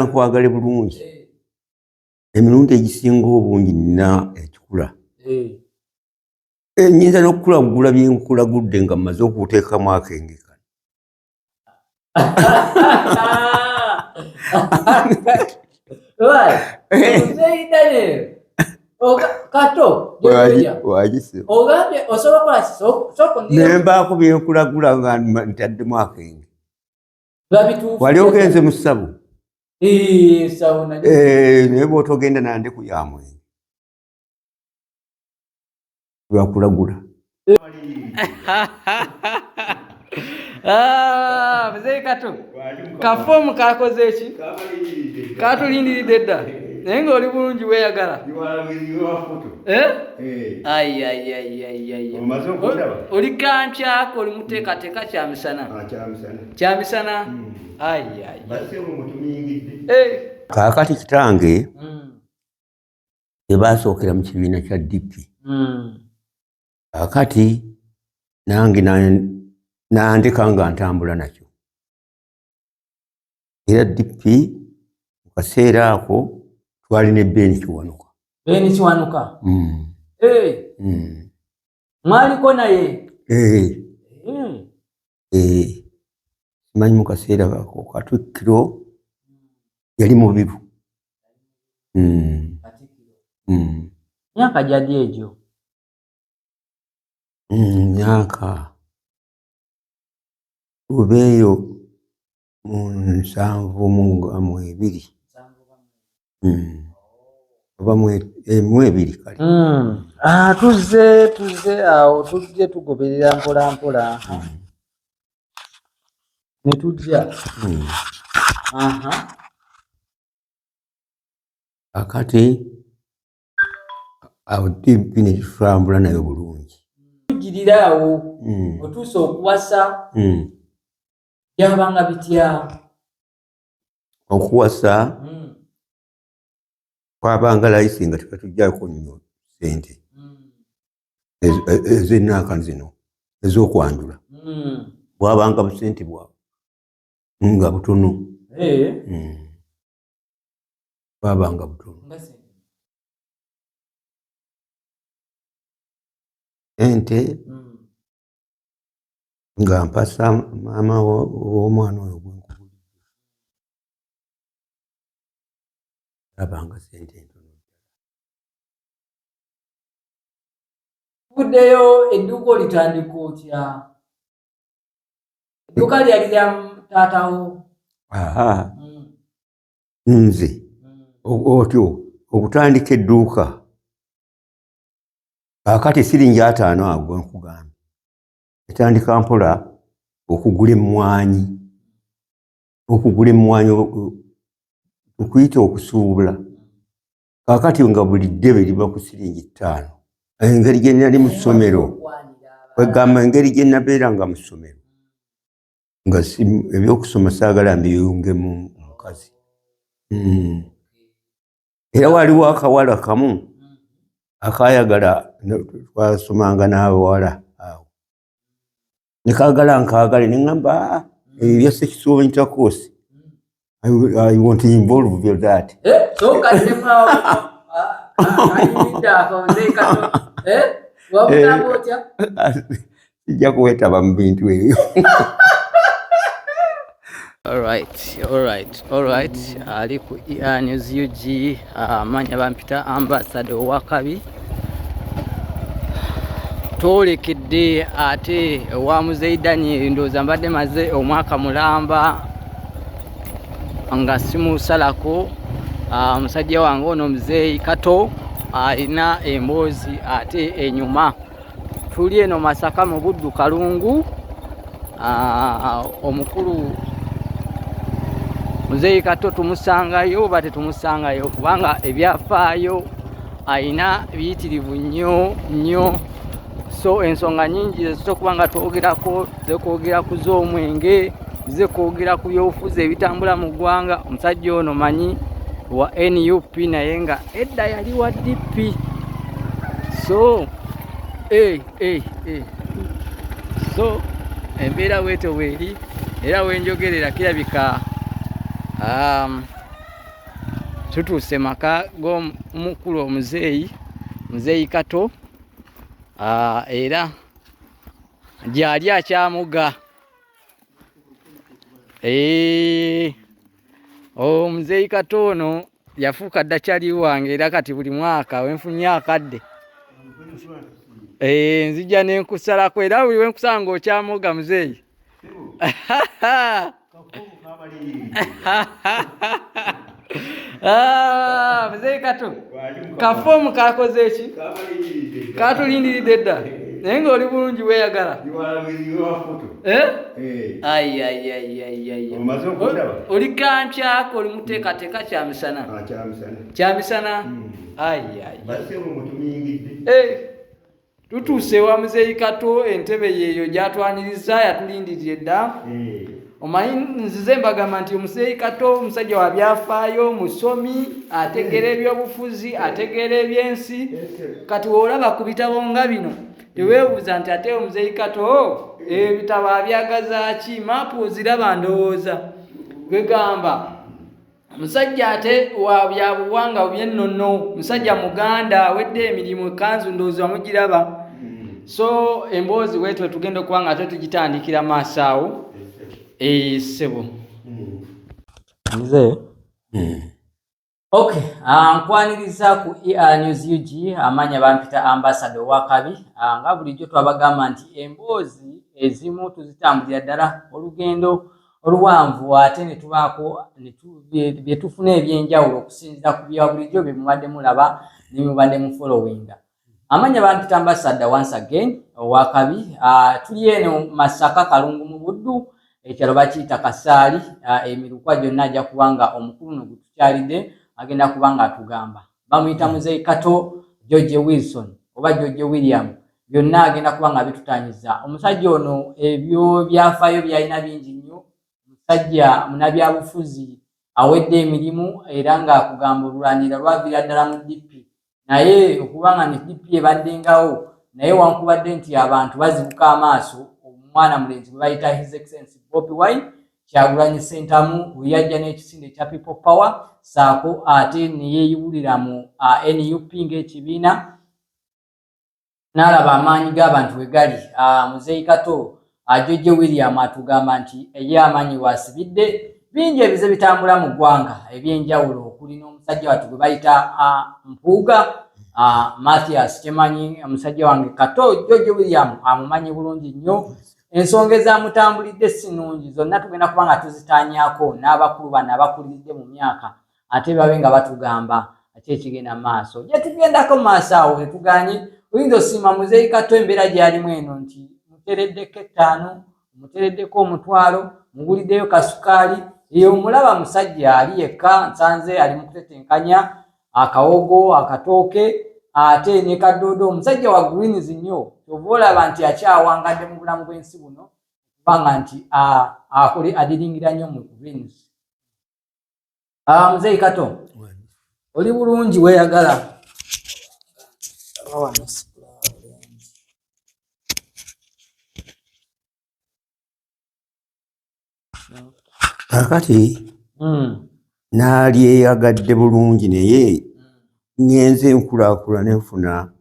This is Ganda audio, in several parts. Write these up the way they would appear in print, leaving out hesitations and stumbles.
nkwagale bulungi emirundi egisinga obungi nina ekikula nyinza n'okukulagula byenkulagudde nga mmaze okuteekamu akenge kano Kato nembaako byenkulagula nga ntaddemu akenge wali ogenze mu ssabo naye bw'otogenda nandeku ya mwenge lwakulagula mzee Kato kafomu kakoze ki katulindiridde dda naye ng'oli bulungi weeyagala oli kantyako oli muteekateeka kyamisana kaakati kitange tebasookera mu kibiina kya DP kaakati nange nandeka nga ntambula nakyo era DP mu kaseera ako twalina Beni Kiwanuka mwaliko naye simanyi mu kaseera ako Katikkiro yali mubiru myaka gyali egyo myaka lubeeyo mu 7 oba mu 2 kale tuzze awo tujje tugoberera mpola ne tujja akati awo DP ne tutambula nayo bulungi tujirira awo otuuse okuwasa byabanga bitya okuwasa kwabanga layisi nga tekatujjako nnyo ssente ez'ennaaka zino ez'okwanjula bwabanga busente bwabwe nga butono bwabanga butono ente nga mpasa maama w'omwana oyo gwenkubulidde abanga sente ntono buddeyo edduuka olitandika otya edduuka lyali lya taatawo nze otyo okutandika edduuka akati siringi 5 ago nkugambye etandika mpola okugula emmwanyi okuyita okusuubula kakati nga buli ddebe liba ku siringi 5 engeri gye nali mu ssomero kwegamba engeri gye nabeera nga mu ssomero nga ebyokusoma saagala mbiyungemu omukazi era waliwo akawala kamu akayagala twasomanga n'abawala awo nekagala nkaagale neŋŋamba ebya sexual intercourse I want to involve with that sijja kuwetaba mu bintu ebyo Alright. Ali ku News UG amanya bampita ambassador owakabi twolekedde ate wa Muzeidani ndooza mbadde maze omwaka mulamba nga simusalako musajja wange ono Muzeeyi Kato alina emboozi ate enyuma tuli eno Masaka mu Buddu Kalungu omukulu Muzeeyi Kato tumusangayo bate tumusangayo kubanga ebyafaayo alina biyitirivu nnyo so ensonga nyingi zitokubanga twogerako zekwogera ku z'omwenge zekwogera ku byobufuzi ebitambula mu ggwanga omusajja ono manyi wa NUP naye nga edda yali wa DP so so embeera bwetyo bweri era wenjogerera kirabika tutuuse maka g'omukulu omuzeeyi Kato era gyali akyamuga omuzeeyi Kato ono yafuuka ddakyali wange era kati buli mwaka wenfunye akadde nzija nenkusalako era buli wenkusala ng'okyamuga muzeeyi. Muzeeyi Kato kafoomu kakoze ki katulindiridde dda naye ng'oli bulungi weeyagala oli kantyako oli muteekateeka kyamisana tutuuse wa muzeeyi Kato entebe yeeyo gyatwaniriza yatulindirire dda. Omanyi nzize mbagamba nti omuzeeyi Kato omusajja wa byafaayo musomi ategeera ebyobufuzi ategeera ebyensi kati woolaba ku bitabo nga bino teweebuuza nti ate omuzeeyi Kato ebitabo abyagaza ki maapu oziraba ndowooza gwegamba musajja ate wa byabuwanga byennono musajja muganda awedde emirimu ekanzu ndowooza mugiraba. So emboozi weetwe tugenda okuba nga ate tugitandikira maaso awo sebo nze nkwaniriza ku News UG amanya bampita ambassador owakabi nga bulijjo twabagamba nti emboozi ezimu tuzitambulira ddala olugendo oluwanvu ate ne tubaako bye tufuna ebyenjawulo okusinziira ku bya bulijjo bye mubadde mulaba ne mubadde mu followinga. Amanya bampita ambassador once again owakabi tuli eno Masaka Kalungu mu Buddu ekyalo bakiyita Kasaali emirukwa gyonna ajja kubanga omukulu gutukyalidde agenda kubanga atugamba bamuyita muzeeyi Kato George Wilson oba George William byonna agenda kubanga bitutanyiza. Omusajja ono ebyo byafaayo byalina bingi nnyo musajja munabyabufuzi awedde emirimu era ng'akugamba olulanira lwaviira ddala mu DP naye okubanga ne DP ebaddengawo naye wankubadde nti abantu bazibuka amaaso omwana mulenzi gwe bayita His Excellency Bobi Wine Kyagulanyi Ssentamu we yajja n'ekisinde kya People Power saako ate ne yeeyiwulira mu NUP ng'ekibiina n'alaba amaanyi g'abantu we gali. Muzeeyi Kato George William atugamba nti ye amaanyi waasibidde bingi ebize bitambula mu ggwanga ebyenjawulo okuli n'omusajja wattu gwe bayita Mpuuga Mathias Temanyi omusajja wange Kato George William amumanyi bulungi nnyo. Ensonga ezamutambulidde si nnungi zonna tugenda kuba nga tuzitaanyaako n'abakulu bano abakuliridde mu myaka ate babe nga batugamba ate ekigenda mu maaso gye tugendako mu maaso awo tetuganye. Oyinza osiima muzeeyi Kato embeera gy'alimu eno nti mutereddeko 5 mutereddeko 1,000 muguliddeyo kasukaali eyo mulaba musajja ali yekka nsanze ali mu kutetenkanya akawogo akatooke ate ne kadoodo omusajja wa greens nnyo kyova olaba nti akyawangadde mu bulamu bw'ensi buno kubanga nti akole adiringira nnyo mu greens. Muzeeyi Kato oli bulungi weeyagala kakati naalyeyagadde bulungi naye ngenze enkulaakulana nfuna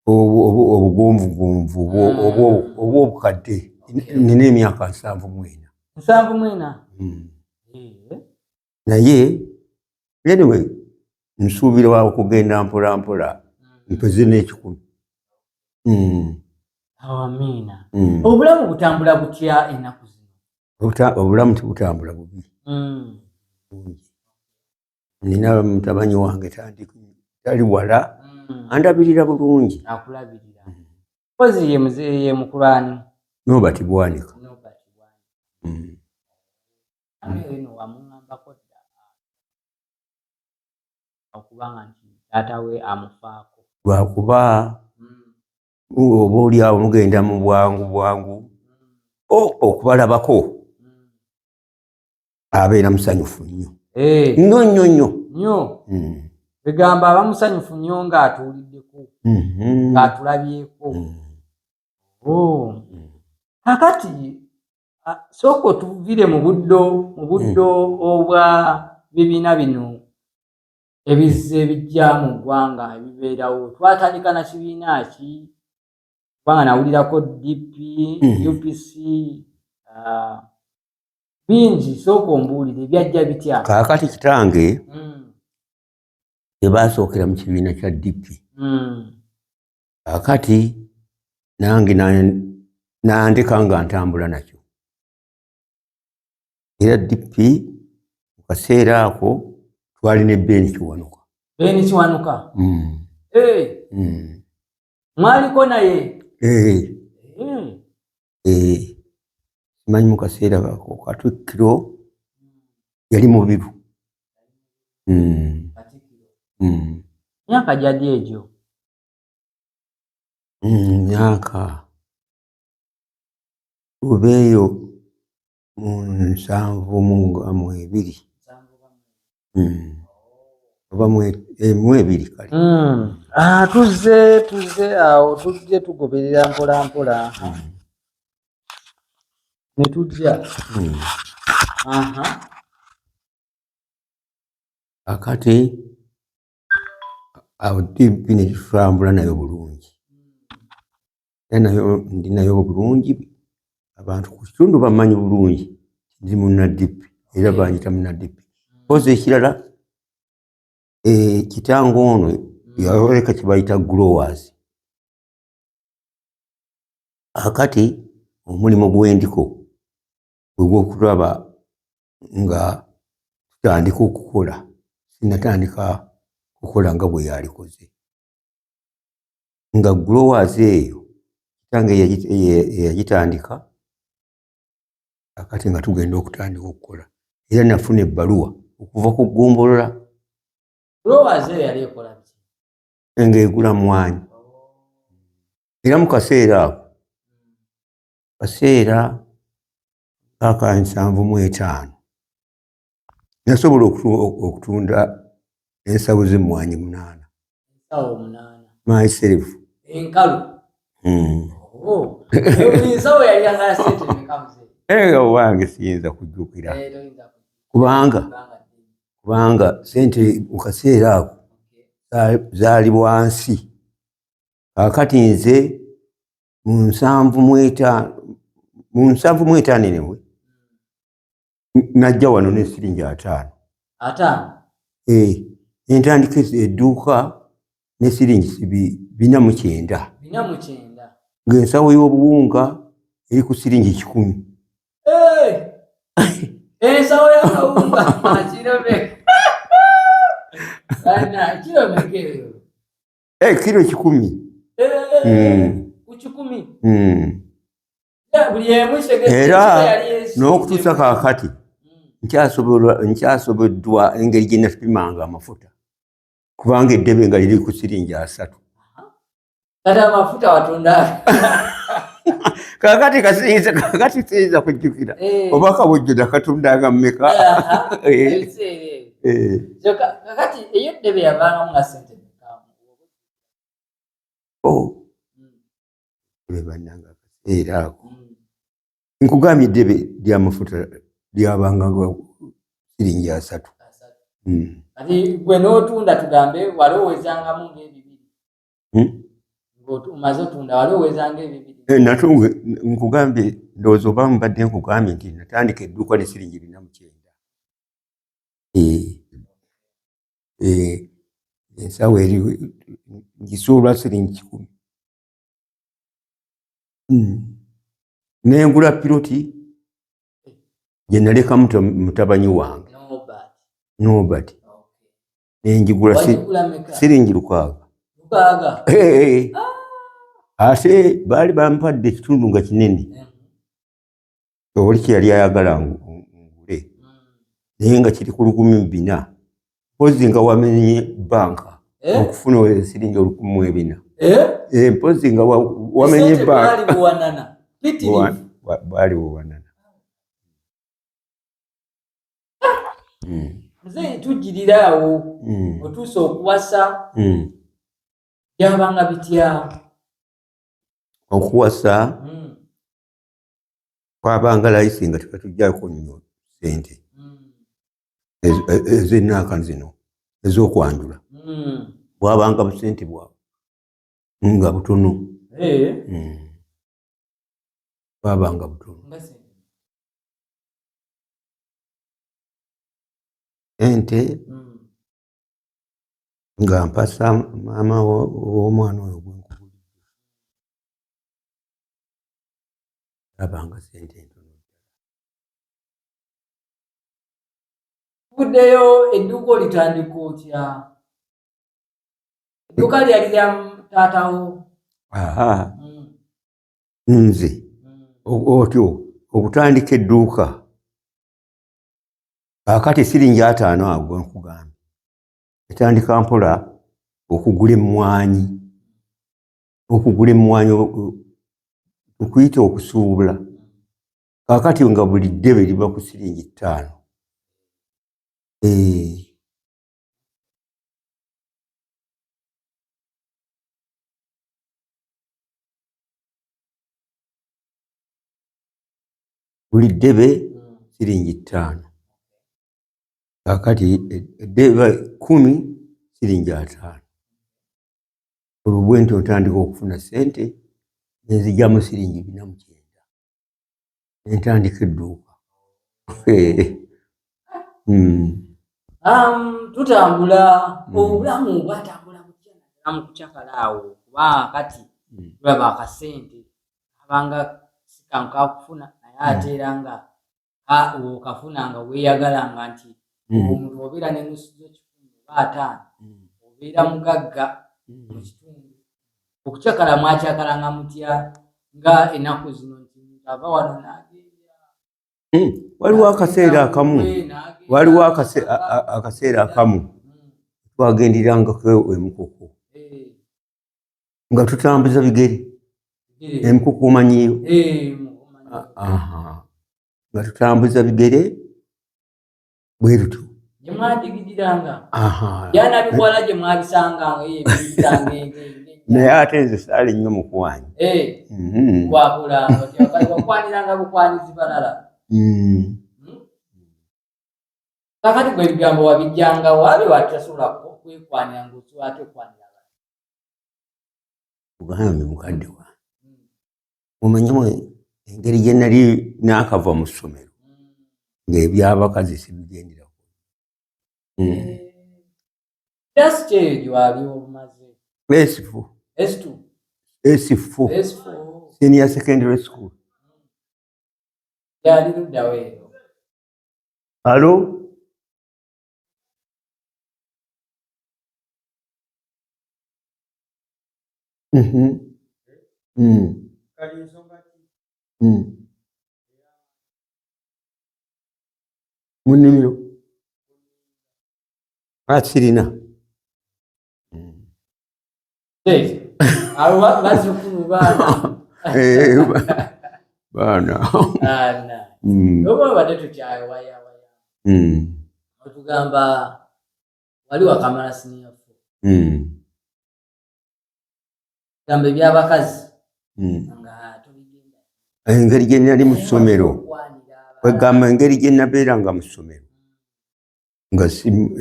obugonvugomvu oba obukadde nina emyaka 74 naye anyway nsuubira okugenda mpola mpola mpeze n'ekikumi. Amiina. Obulamu butambula butya ennaku zino? Obulamu tebutambula bubi. Nina mutabanyi wange tali wala andabirira bulungi. Akulabirira. Pozi ye muzeeyi mukulani. Nobati Bwanika. Eno wamungambako dda okubanga nti taata we amufaako. Lwakuba oba oli awo mugenda mu bwangu okubalabako abeera musanyufu nnyo. Nnyo. Begamba abamusanyufu nnyo ng'atuuliddeko ng'atulabyeko. Kakati sooka otuvire mu buddo obwa bibiina bino ebizze bijja mu ggwanga ebibeerawo twatandika na kibiina ki kubanga nawulirako DP UPC bingi sooka ombuulire ebyajja bitya kaakati kitange tebasookera mu kibiina kya DP kaakati nange nandeka nga ntambula nakyo era DP mu kaseera ako twali ne Beni Kiwanuka. Mwaliko naye? Simanyi mu kaseera ako Katikkiro yali mubiru. Myaka gyaddi egyo? Myaka obeeyo mu 7 oba mu 2 kale. Tuzze awo tujje tugoberera mpola mpola ne tujja. Akati awo DP ne tutambula nayo bulungi. Ndi nayo bulungi abantu ku kitundu bamanyi bulungi ndi munna DP era banjita munna DP. Poze ekirala kitange ono yaleka kibayita growers. Akati omulimu gwendiko ogw'okulaba nga tutandika okukola sinatandika kukola nga bwe yalikoze nga growers eyo kitange yagitandika akati nga tugenda okutandika okukola era nafuna ebbaluwa okuva ku ggombolola. Growers eyo yali ekola ki? Ng'egula mwanyi era mu kaseera ako kaseera aka 75 nasobola okutunda ensawo z'emmwanyi 8. Ensawo 8 myself enkalu. Ensawo yali yagala sente mekamuze? Owange siyinza kujjukira kubanga sente mu kaseera ako zaali wansi. Kaakati nze mu 75 newe najja wano ne siringi 5. Entandika edduuka ne siringi 409 ng'ensawo y'obuwunga eri ku siringi 10. Ensawo y'akawunga kiromeka. Kilo 10. Ku 10? Era n'okutuusa kaakati nkyasoboddwa engeri gye napimanga amafuta kubanga eddebe nga liri ku siringi 3. Kati amafuta watunda? Kaakati siyinza kujjukira oba kabojjo nakatundanga mmeka. Kakati eyo eddebe yavangamu nga sente mekamu? Bannanga akaseera ako nkugambye eddebe ly'amafuta lyabanga siringi 3. Kati gwe n'otunda tugambe walowoozangamu ng'ebibiri? Ng'omaze otunda walowoozanga ebibiri? Natunga nkugambye ndowooza oba mbadde nkugambye nti natandika edduuka ne siringi 409. Ensawo eri ngisuulwa siringi 10. Nengula piloti gye naleka mutabanyi wange Nobody. Nenjigula siringi 600. Ate baali bampadde ekitundu nga kinene. Oli kyeyali ayagala ngule naye nga kiri ku 1400. Mpozi nga wamenye banka okufuna siringi 1400. Mpozi nga wamenye banka baali buwanana. Nze tujjirira awo otuuse okuwasa byabanga bitya? Okuwasa kwabanga layisi nga tekatujjako nnyo sente ez'ennaaka zino ez'okwanjula bwabanga busente bwabwe nga butono bwabanga butono ente nga mpasa maama w'omwana oyo gwenkubulidde abanga sente ntono. Kuddeyo edduuka olitandika otya? Edduuka lyali lya taatawo? Nze otyo okutandika edduuka kaakati siringi 5 ago nkugambye etandika mpola okugula emmwanyi okuyita okusuubula kaakati nga buli ddebe liba ku siringi 5. Buli ddebe siringi 5 kaakati eddebe 10 siringi 5 olwo bwe ntyo ntandika okufuna sente nenzigyamu siringi 49 nentandika edduuka. Tutambula obulamu bwatambula mu kucakalaawo kubanga kati tulaba akasente abanga sikanka kufuna naye ate era nga okafuna nga weeyagalanga nti omuntu obeera n'ennusu z'ekitundu oba 5 obeera mugagga mu kitundu. Okucakala mwacakalanga mutya nga ennaku zino nti ava wano n'agenda? Waliwo akaseera akamu twagenderangako emukoko nga tutambuza bigere. Emukoko omanyiyo? Nga tutambuza bigere bwe tutyo. Gye mwadigiriranga? Byana bikwala gye mwabisanga naye ate nze saali nnyo mukwanyi. Wakula wakwaniranga bukwanizi balala. Kakati gwe ebigambo wabijjanga wabi watasobola kwekwanira ng'osobola okwanira abantu? Kugambye mukadde wange omanyimu engeri gye nali naakava mu ssomero ng'ebyabakazi sibigenderako. Kiasi kyeyo gye wali obumaze? S4 Senior Secondary School. Yali luddawo eyo? Alo? Mu nnimiro sirina. Abo bazzukulu baana oba badde tukyawaya otugamba wali wakamala senior 4 gamba ebyabakazi nga tubigenda engeri gye nali mu ssomero kwegamba engeri gye nabeeranga mu ssomero nga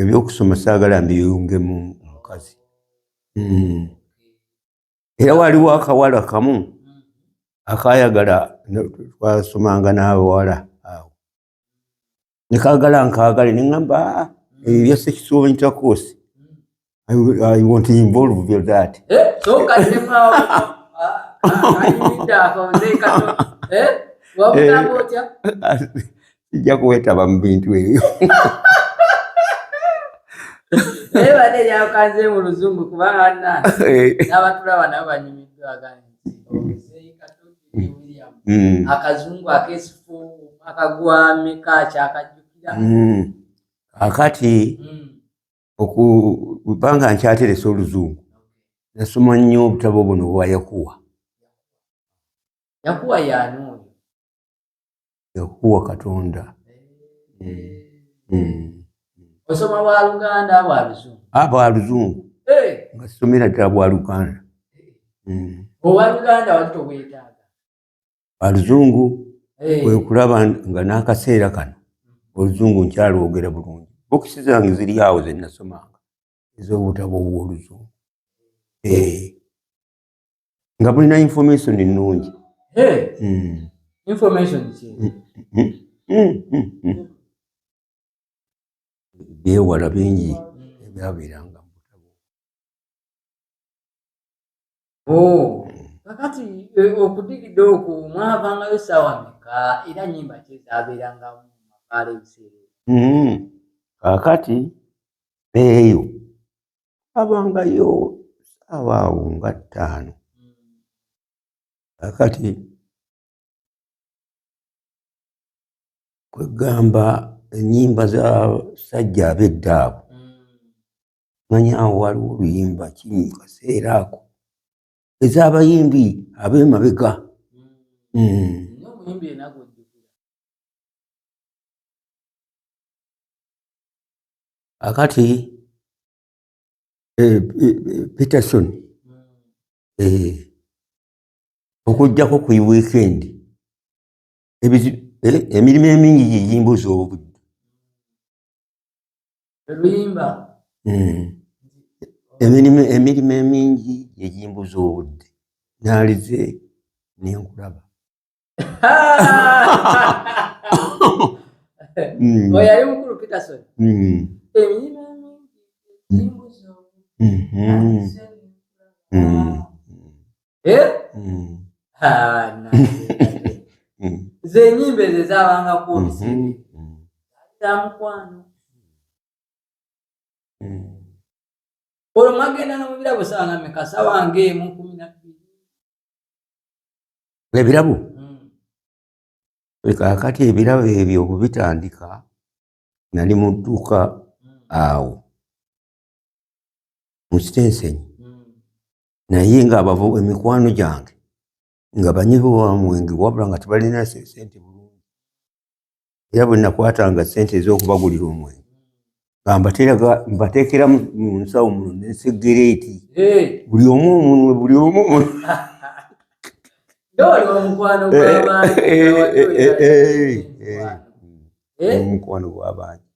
ebyokusoma saagala mbiyungemu mukazi. Era waliwo akawala kamu akayagala twasomanga n'abawala awo nekaagala nkaagale neŋŋamba ebya sexual intercourse I want to involve with that. Sijja kuwetaba mu bintu ebyo. Naye badde yakanze mu luzungu kubanga n'abatulaba nabo banyumiddwa Kato William akazungu akesifu akagwame kakyakajjukira. Akati okubanga nkyateresa oluzungu nasoma nnyo obutabo buno bwa Yakuwa. Yakuwa y'ani oyo? Yakuwa Katonda. Osoma bwa Luganda bwa Luzungu? Bwa Luzungu nga somera ddala bwa Luganda. Obwa Luganda wali tobwetaaga? Bwa Luzungu kwe kulaba nga n'akaseera kano Oluzungu nkyalwogera bulungi. Bokisi zange ziri awo ze nasomanga ez'obutabo obw'oluzungu nga bulina information ennungi. Information ki? Byewala bingi ebyabeeranga mu butabo. Kakati okudigidde okwo mwavangayo essaawa mmeka era nnyimba ki ezaabeerangamu mu makaala ebiseera? Kaakati eyo abangayo ssaawa awo nga 5. Kaakati kwegamba ennyimba za sajja ab'edda abo manya awo waliwo oluyimba kimi kaseera ako ez'abayimbi ab'emabega. Omuyimbi ennaku ojjukira? Akati Peterson okujjako ku weekend emirimu emingi gyeyimbuza obudde. Oluyimba? Emirimu emingi gyeyimbuza obudde naalize nenkulaba. Oyo yali mukulu Peterson? Emirimu emingi gyeyimbuza obudde. Z'ennyimba ezo ezaabangako obusibe za mukwano. Olwo mwagendanga mu birabo ssaawa nga mmeka? Ssaawa ng'emu 12? Ebirabo kaakati ebirabo ebyo okubitandika nali mu dduuka awo mu Kitensenyi, naye ng'abavu emikwano gyange nga banyibo wa mwenge wabula nga tebalina sente bulungi, era bwe nakwatanga sente ez'okubagulira omwenge nga mbateekera mu nsawo muno n'ensegereeti buli omu omunwe omukwano gw'abantu omukwano gw'abantu.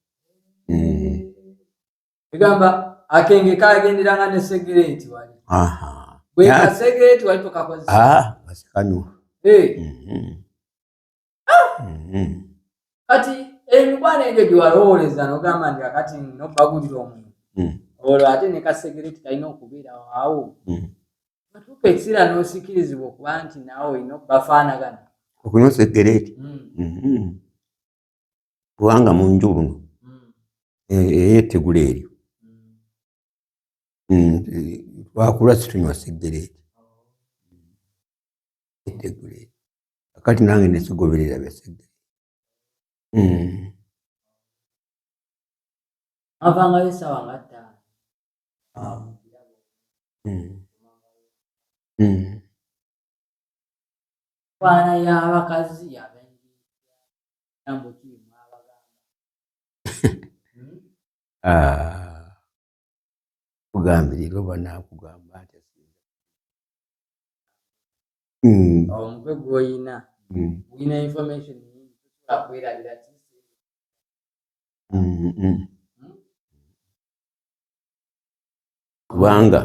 Egamba akenge kagenderanga ne segereeti wali. Bwe kasegereeti wali tokakozesa? Kasikanywa. Kati emikwano egyo gye walowooleza n'ogamba nti kakati n'obbagulira omuntu olwo ate ne kasegereeti kalina okubeera awo. Batuuka ekiseera n'osikirizibwa okuba nti naawe olina okubafaanagana okunywa segereeti. Kubanga mu nju buno ey'ettegula eryo twakula situnywa segereeti ettegula eryo. Kakati nange nesigoberera bya segereeti. avangayo essaawa nga 5. Kwana y'abakazi ab'enjambo kirimu abagamba. Kugambirira oba naakugamba nti omutwe gw'oyina gulina information nyingi tosobola kwerabira kubanga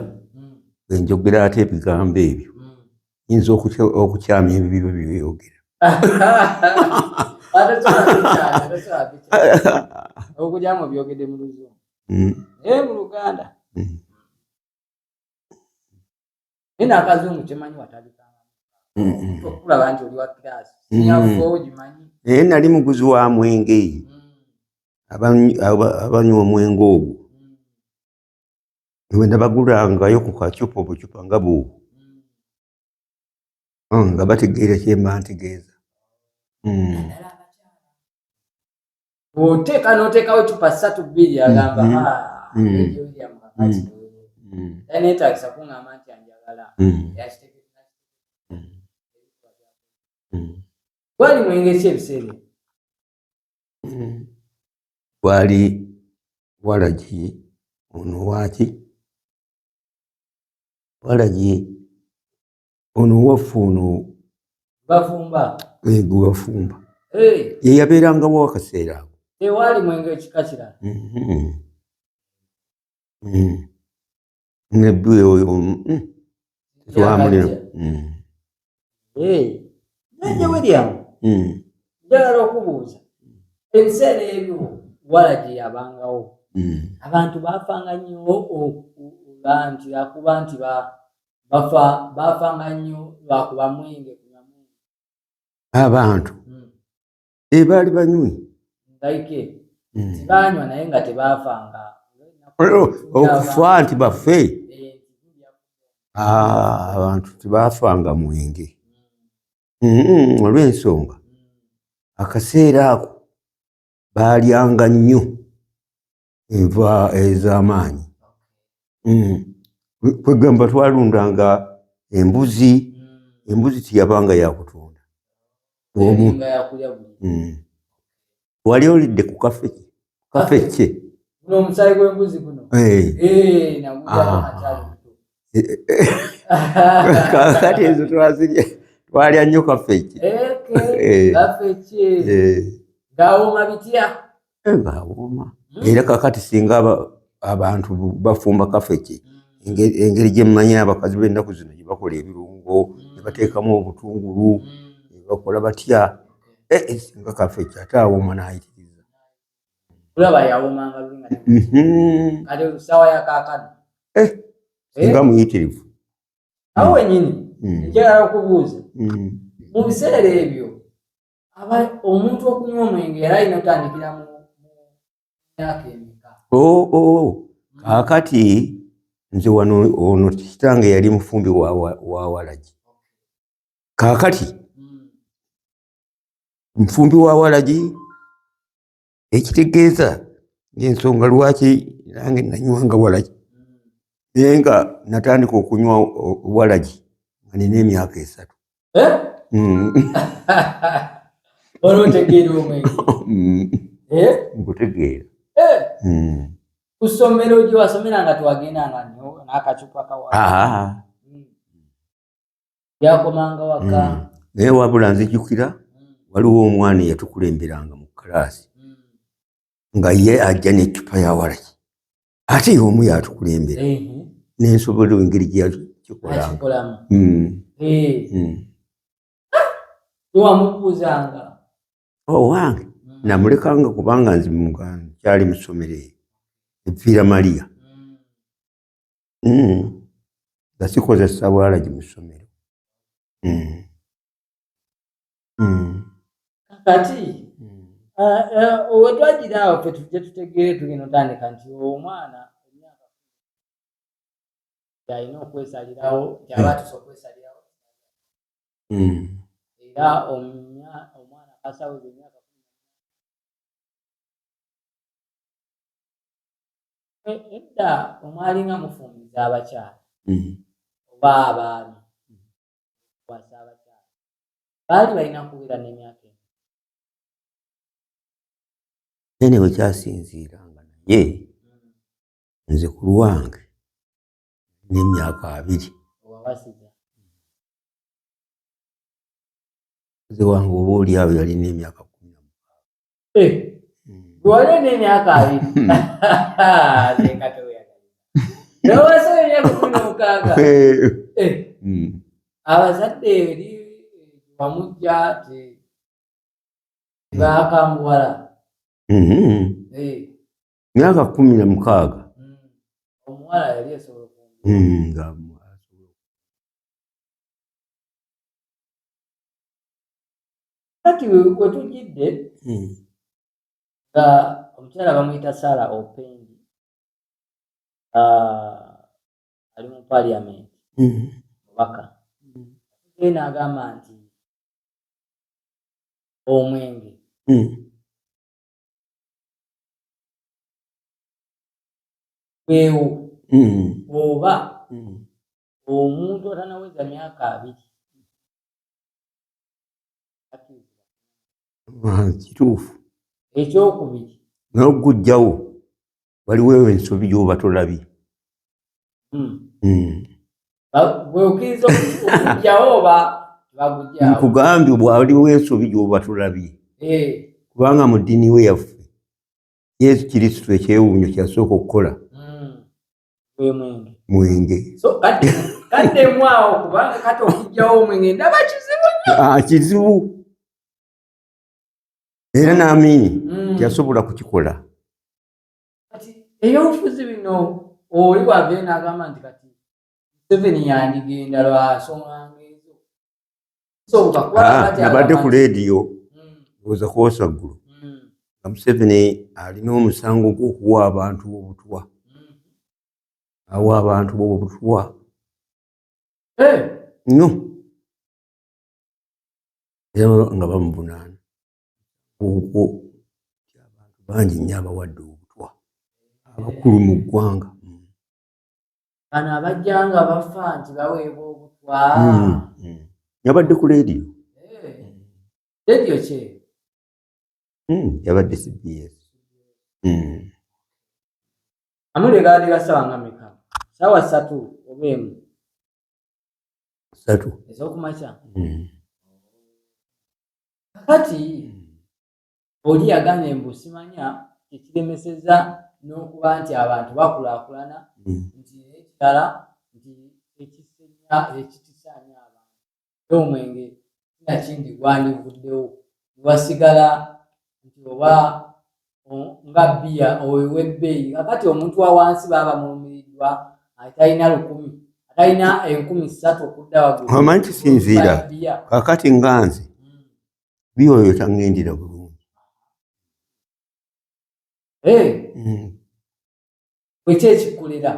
enjogera ate ebigambo ebyo yinza okukyamya ebyo byeyogera. Okugyamu byogedde mu Luzungu mu Luganda naye n'Akazungu kyemanyi watabikanga okulaba nti oli wa kiraasi sinyavuga ogimanyi. Naye nali muguzi wa mwenge abanywa omwenge ogwo bwe nabagulangayo ku kacupa obucupa nga bwobwo nga bategeera kyemba ntegeeza. Oteeka n'oteekawo ecupa 3-2 agamba neetagisa kuŋŋamba nti anjagala. Gwali mwenge ki ebiseera? Gwali walagi ono waaki walagi ono waffe ono bafumba gwebafumba ye yabeerangawo akaseera ako. Tewaali mwenge ekika kirala? Nebbe oyo twamulira. Nje William. Njagala okubuuza. Ebiseera ebyo Waragi yabangawo. Abantu baafanga nnyo nti akuba nti baafanga nnyo lwakuba mwenge kunywa mwenge. Abantu baali banywi. Ngaike. Tibanywa naye nga tebaafanga. Okufa nti baffe. Abantu tebaafanga mwenge. Olw'ensonga akaseera ako baalyanga nnyo enva ez'amaanyi. Kwegamba twalundanga embuzi. Embuzi tiyabanga yakutunda. Wali olidde ku kafecce. Guno omusaayi gw'embuzi guno. Kakati ezo twalya nnyo kafecce. Kafecce. Gawooma bitya? Gawooma. Era kakati singa abantu bafumba kafecce, engeri gye mmanyi abakazi b'ennaku zino gye bakola ebirungo, ne bateekamu obutungulu, ne bakola batya. Singa kafecce ate awooma n'ayitiriza. Kulaba yawoomanga lunga. Kale lusaawa ya kaakano. Singa muyitirivu. Awo wennyini, njagala okubuuza. Mu biseera ebyo, omuntu okunywa omwenge era alina otandikira mu myaka emeka? Kaakati nze wano ono kitange yali mufumbi wa Waragi. Kaakati mufumbi wa Waragi ekitegeeza ng'ensonga lwaki nange nanywanga Waragi. Naye nga natandika okunywa Waragi nga nina emyaka 3. Olwotegeera omwenge? Nkutegeera. Ku ssomero gye wasomeranga twagendanga n'akacupa kawa. Yakomanga waka. Naye wabula nzijukira waliwo omwana eyatukulemberanga mu kalaasi nga ye ajja n'eccupa ya Waragi. Ate ye omu yatukulembera. N'ensobola engeri gye yakikolamu. Tewamubuuzanga? Owange namulekanga kubanga nze kyali mu ssomero eyo eviira Maria. Nga sikozesa Waragi mu ssomero. Kati wetwagira awo ffe tujje tutegeere tugenda otandika nti omwana emyaka alina okwesalirawo kyaba tusa okwesalirawo. Era omwana akasawuza emyaka edda omwalinga mufumbiza abakyala oba abaami kwasa abakyala baali balina kubeera n'emyaka ene wekyasinziiranga naye nze ku lwange n'emyaka 2. owawasiza nze wange oba oli awo yali n'emyaka 16. Wali n'emyaka 2. Nze Kato yagalira. N'owasa emyaka 16. Abazadde eri bamujja bakambuwala. Myaka 16. Omuwala yali esobola kati wetujjidde nga omukyala bamuyita Sara Opendi ali mu parliament mubaka gena agamba nti omwenge bwewo oba omuntu atanaweza myaka 2 kituufu. Ekyokubiri n'okugjawo waliwo ensobi gy'oba tolabye. bweokiriza okugjawo oba bagujjawo. Nkugambye waliwo ensobi gy'oba tolabye. Kubanga mu ddiini we yaffe Yesu Kristo ekyewuunyo kyasooka okukola Mwenge. So kande mwao kubanga Kato okujjawo omwenge ndaba kizibu. Kizibu. Era n'amini yasobola kukikola. Kati eby'obufuzi bino oli wave n'agamba nti kati Museveni yandigenda lwasonga ngezo. Soboka kuba nabadde ku leediyo oza kuwosa ggulu. Museveni alina omusango gw'okuwa abantu obutwa. Awa abantu obutwa. Nnyo. Era nga bamuvunaana. Okwo abantu bangi nnyo abawadde obutwa. Abakulu mu ggwanga. Bano abajjanga bafa nti baweebwa obutwa. Yabadde ku leediyo. Leediyo ki? Yabadde CBS. Amulegaadi ga ssaawa nga mmeka? Ssaawa 3 oba 1? 3. Ez'okumakya. Kakati oli yagambye mbu simanya ekiremeseza n'okuba nti abantu bakulaakulana nti ekirala nti ekitisaanya abantu omwenge nakindi gwandivuddewo wasigala nti oba nga bbiya owewe ebbeeyi. Kakati omuntu wa wansi baba mulumiriddwa atalina 1000 atalina 3,000 okudda waggulu. Omanyi kisinziira kakati nga nze bbiya oyo taŋŋendera bulungi. Bweki ekikulira?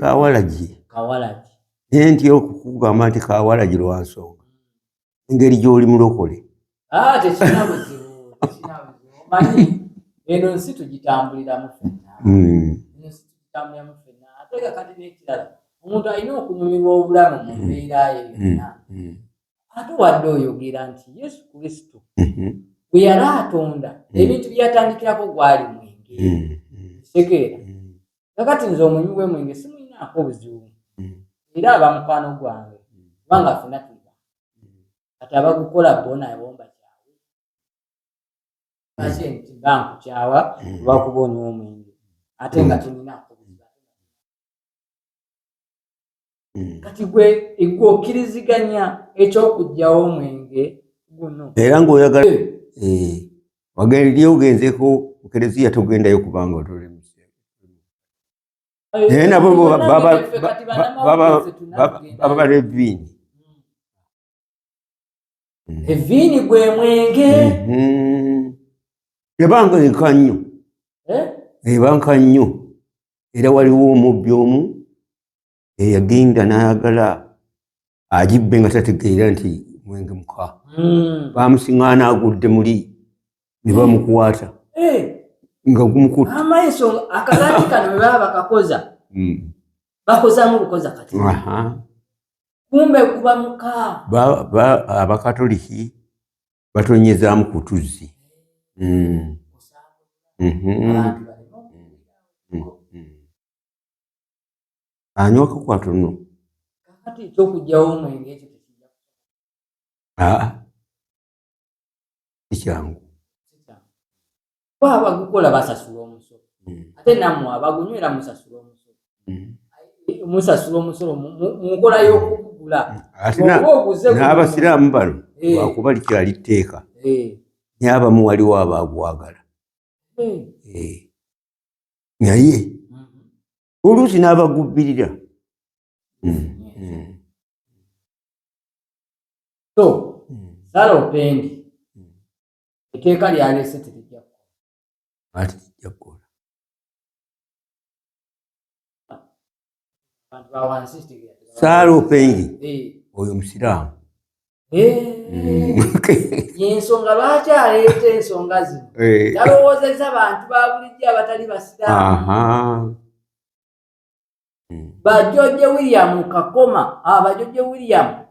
Kawalagi. Kawalagi. Naye ntya okukugamba nti kawalagi lwa nsonga engeri gy'oli mulokole. Tekirina buzibu. Omanyi eno nsi tugitambuliramu ffenna. Eno nsi tugitambuliramu ffenna. Ate kakati n'ekirala omuntu alina okunyumirwa obulamu mu mbeera ye yonna. Ate wadde oyogera nti Yesu Kristo bwe yali atonda ebintu byatandikirako gwali mwenge. Kitegeera? Kakati nze omunywi w'emwenge simulinaako buzibu. Era abamukwano gwange kubanga ffenna tuliba kati abagukola bona ebomba kyawe. Kati nti bankukyawa lwakuba onywa omwenge ate nga tulinaako buzibu. Kati gwe okkiriziganya eky'okugyawo omwenge guno. Era ng'oyagala wagenda ogenzeeko mu kereziya togendayo kubanga otolemuze. Naye nabo baba n'evviini. Evviini gwe mwenge. Ebanga enka nnyo. Ebanka nnyo. Era waliwo omubbi omu eyagenda n'ayagala agibbe nga tategeera nti mwenge muka. Bamusiŋŋaana agudde muli ne bamukwata. Nga gumukutte. Amaiso akalaati kano bwe baba bakakoza. Bakozaamu bukoza kati. Kumbe kuba muka. Abakatoliki batonyezaamu ku tuzzi. Anywa kakwatono. Kakati eky'okugyawo omwenge ekyo tekijja. Kikyangu. Baba bagukola basasula omusolo. Ate nammwe abagunywera musasula omusolo. Musasula omusolo mu nkola y'okugula. N'abasiraamu bano lwakuba likyali tteeka. Naye abamu waliwo abaagwagala. Naye oluusi n'abagubbirira. So Sara Opendi etteeka lyaleese terijja kukola. Ate kijja kukola. Sara Opendi oyo musiraamu. Y'ensonga lwaki aleeta ensonga zino. Yalowoozezza bantu ba bulijjo abatali basiraamu. Bajjojje William Kakoma, bajjojje William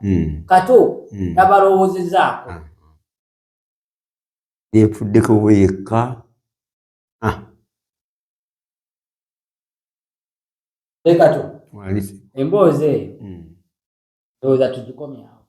Kato tabalowoozezaako. Yeefuddeko bwe yekka. Kato emboozi eyo ndowooza tugikomyawo.